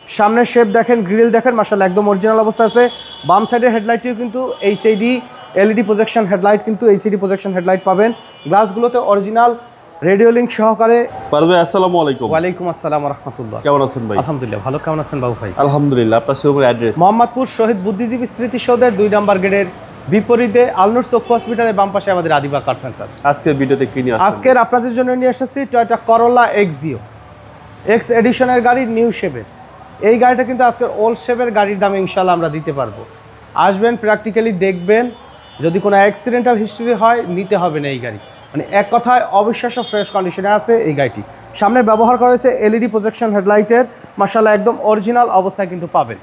সামনে শেপ দেখেন, গ্রিল দেখেন, মাশাআল্লাহ একদম অরিজিনাল অবস্থা আছে। বাম সাইডের হেডলাইটটিও কিন্তু এইচআইডি এলইডি প্রজেকশন হেডলাইট, কিন্তু এইচআইডি প্রজেকশন হেডলাইট পাবেন। গ্লাসগুলোতে অরিজিনাল রেডিও লিঙ্ক সহকারে। পারবে। আসসালামু আলাইকুম। ওয়ালাইকুম আসসালাম ওয়া রাহমাতুল্লাহ। কেমন আছেন ভাই? আলহামদুলিল্লাহ ভালো। কেমন আছেন বাবু ভাই? আলহামদুলিল্লাহ। আপনার শোরুমের অ্যাড্রেস? মোহাম্মদপুর শহীদ বুদ্ধিজীবী স্মৃতিসৌধের 2 নম্বর গেটের বিপরীতে আলনুর চক্ষু হসপিটালের বাম পাশে আমাদের আদিবা কার সেন্টার। আজকের ভিডিওতে কি নিয়ে আসছেন? আজকের আপনাদের জন্য নিয়ে এসেছি টয়োটা করোলা এক্সিও এক্স এডিশনের গাড়ি, নিউ শেপের। এই গাড়িটা কিন্তু আজকের ওল্ড শেপের গাড়ির দামে ইনশাল্লাহ আমরা দিতে পারবো। আসবেন, প্র্যাকটিক্যালি দেখবেন, যদি কোনো অ্যাক্সিডেন্টাল হিস্ট্রি হয় নিতে হবে না এই গাড়ি। মানে এক কথায় অবিশ্বাস্য ফ্রেশ কন্ডিশনে আছে এই গাড়িটি। সামনে ব্যবহার করা হয়েছে এলইডি প্রজেকশন হেডলাইটের, মাশাআল্লাহ একদম অরিজিনাল অবস্থায় কিন্তু পাবেন।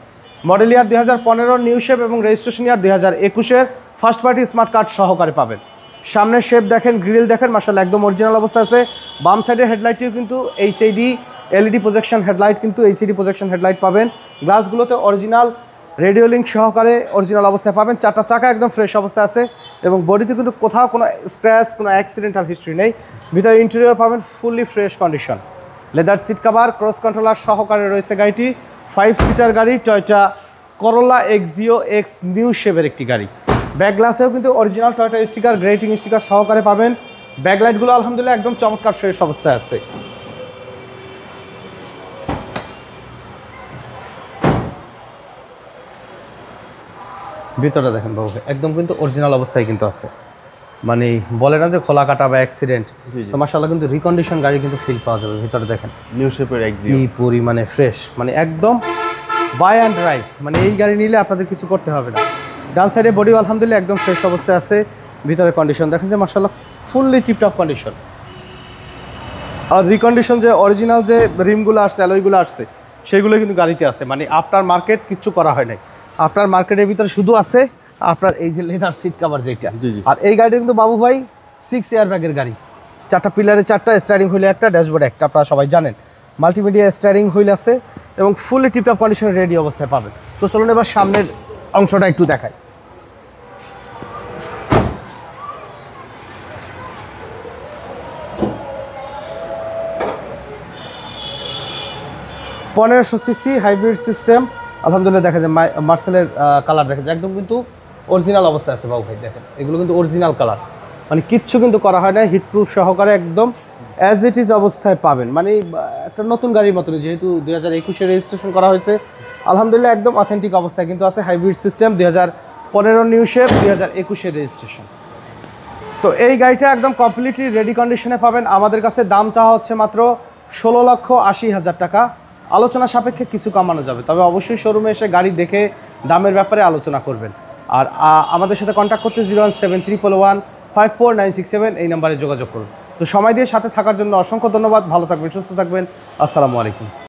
মডেল ইয়ার 2015 নিউ শেপ এবং রেজিস্ট্রেশন ইয়ার 2021-এর ফার্স্ট পার্টি স্মার্ট কার্ড সহকারে পাবেন। সামনে শেপ দেখেন, গ্রিল দেখেন, মাশাআল্লাহ একদম অরিজিনাল অবস্থা আছে। বাম সাইডের হেডলাইটটিও কিন্তু এইচআইডি এলইডি প্রজেকশন হেডলাইট, কিন্তু এইচআইডি প্রজেকশন হেডলাইট পাবেন। গ্লাসগুলোতে অরিজিনাল রেডিও লিঙ্ক সহকারে অরিজিনাল অবস্থায় পাবেন। 4টা চাকা একদম ফ্রেশ অবস্থায় আছে এবং বডিতে কিন্তু কোথাও কোনো স্ক্র্যাচ, কোনো অ্যাক্সিডেন্টাল হিস্ট্রি নেই। ভিতরে ইন্টেরিয়র পাবেন fully fresh condition. Leather seat cover, cross controller সহকারে রয়েছে গাড়িটি। 5 সিটার গাড়ি, Toyota Corolla Axio X new শেপের একটি গাড়ি। ব্যাক গ্লাসেও কিন্তু original Toyota sticker, grating sticker সহকারে পাবেন। ব্যাকলাইটগুলো আলহামদুলিল্লাহ একদম চমৎকার ফ্রেশ অবস্থায় আছে। ভিতরটা দেখেন বাবু, একদম কিন্তু অরিজিনাল অবস্থায় কিন্তু আছে। মানে বলে না যে খোলা কাটা বা অ্যাক্সিডেন্ট, তো মাশাআল্লাহ কিন্তু রিকন্ডিশন গাড়ি কিন্তু ফিল পাওয়া যাবে। ভিতরে দেখেন নিউ শেপের এক্সিও কি পরিমাণে ফ্রেশ, মানে একদম বাই অ্যান্ড ড্রাইভ। মানে এই গাড়ি নিলে আপনাদের কিছু করতে হবে না। ডান সাইডে বডিও আলহামদুলিল্লাহ একদম ফ্রেশ অবস্থায় আছে। ভিতরে কন্ডিশন দেখেন যে মাশাআল্লাহ ফুললি টিপটপ কন্ডিশন। আর রিকন্ডিশন যে অরিজিনাল যে রিমগুলো আসছে, অ্যালয়গুলো আসছে, সেগুলো কিন্তু গাড়িতে আছে। মানে আপনার মার্কেট কিচ্ছু করা হয় নাই। আপনার মার্কেটের ভিতরে শুধু আছে আপনার এই যে লেদার সিট কভার যেটা। আর এই গাড়িটা কিন্তু বাবু ভাই 6 এয়ার ব্যাগের গাড়ি। 4টা পিলারে 4টা, স্টারিং হুইলে একটা, ড্যাশবোর্ডে একটা, আপনারা সবাই জানেন। মাল্টিমিডিয়া স্টারিং হুইল আছে এবং ফুললি টিপটপ কন্ডিশনে রেডি অবস্থায় পাবেন। তো চলুন এবার সামনের অংশটা একটু দেখাই। পনেরোশো সিসি হাইব্রিড সিস্টেম, আলহামদুলিল্লাহ দেখা যায় মার্সেলের কালার দেখা যায় একদম কিন্তু অরিজিনাল অবস্থায় আছে বাবু ভাই। দেখেন এগুলো কিন্তু অরিজিনাল কালার, মানে কিচ্ছু কিন্তু করা হয় না। হিটপ্রুফ সহকারে একদম অ্যাজ ইট ইজ অবস্থায় পাবেন। মানে একটা নতুন গাড়ির মতনই, যেহেতু 2021-এ রেজিস্ট্রেশন করা হয়েছে, আলহামদুলিল্লাহ একদম অথেন্টিক অবস্থায় কিন্তু আছে। হাইব্রিড সিস্টেম, 2015 নিউ শেপ, 2021-এর রেজিস্ট্রেশন। তো এই গাড়িটা একদম কমপ্লিটলি রেডি কন্ডিশনে পাবেন। আমাদের কাছে দাম চাওয়া হচ্ছে মাত্র 16,80,000 টাকা। আলোচনা সাপেক্ষে কিছু কমানো যাবে, তবে অবশ্যই শোরুমে এসে গাড়ি দেখে দামের ব্যাপারে আলোচনা করবেন। আর আমাদের সাথে কন্ট্যাক্ট করতে 01731154967 এই নাম্বারে যোগাযোগ করুন। তো সময় দিয়ে সাথে থাকার জন্য অসংখ্য ধন্যবাদ। ভালো থাকবেন, সুস্থ থাকবেন। আসসালামু আলাইকুম।